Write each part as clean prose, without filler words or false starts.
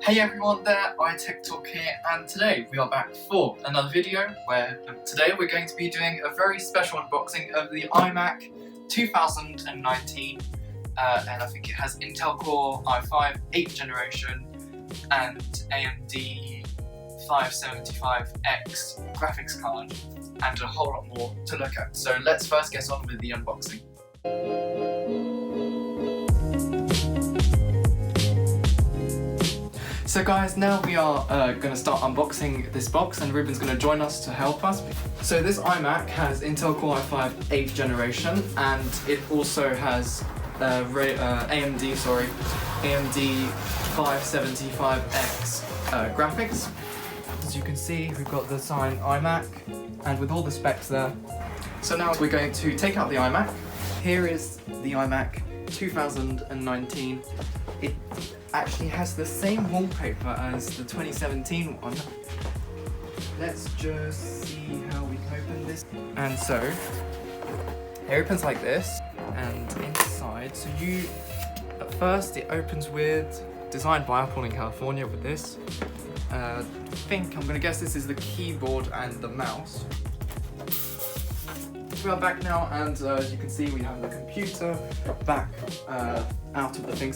Hey everyone there, iTechTalk here, and today we are back for another video where today we're going to be doing a very special unboxing of the iMac 2019 and I think it has Intel Core i5 8th generation and AMD 575X graphics card and a whole lot more to look at. So let's first get on with the unboxing. So guys, now we are going to start unboxing this box and Ruben's going to join us to help us. So this iMac has Intel Core i5 8th generation and it also has AMD 575X graphics. As you can see, we've got the sign iMac and with all the specs there. So now we're going to take out the iMac. Here is the iMac 2019. It actually has the same wallpaper as the 2017 one. Let's just see how we can open this. And so, it opens like this, and inside, so at first it opens with, designed by Apple in California with this. I'm gonna guess this is the keyboard and the mouse. We are back now, and as you can see, we have the computer back out of the thing,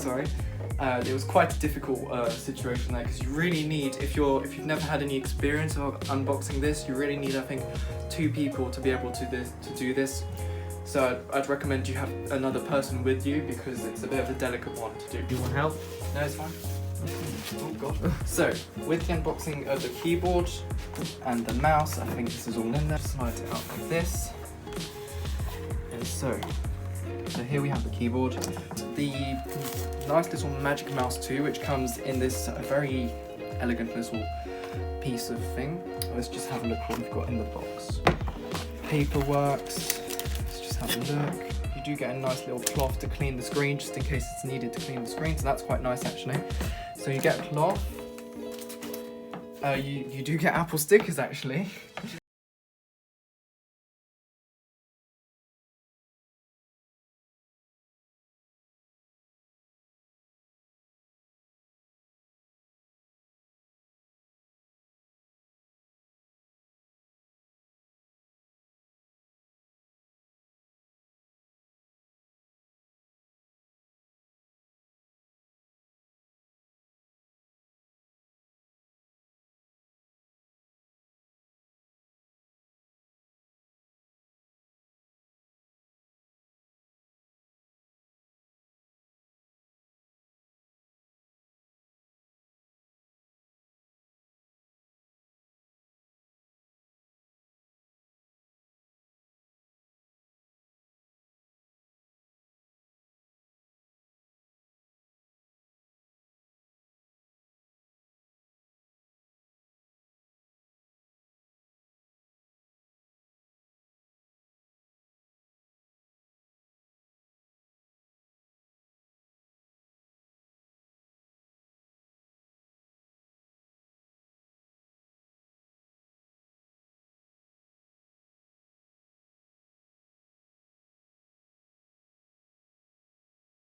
It was quite a difficult situation there because you really need, if you've never had any experience of unboxing this, you really need, I think, 2 people to be able to do this. So I'd recommend you have another person with you because it's a bit of a delicate one to do. Do you want help? No, it's fine. Oh god. So, with the unboxing of the keyboard and the mouse, I think this is all in there. Slide it out like this. And so here we have the keyboard. The nice little magic mouse too, which comes in this very elegant little piece of thing. Let's just have a look what we've got in the box. Paperworks. Let's just have a look. You do get a nice little cloth to clean the screen, just in case it's needed to clean the screen, so that's quite nice actually. So you get a cloth. You do get Apple stickers actually.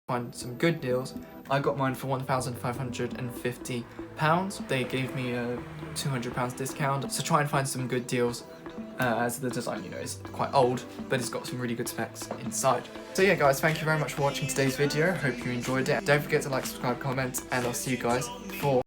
Find some good deals. I got mine for £1,550. They gave me a £200 discount, so try and find some good deals as the design, is quite old, but it's got some really good specs inside. So yeah guys, thank you very much for watching today's video. Hope you enjoyed it. Don't forget to like, subscribe, comment, and I'll see you guys for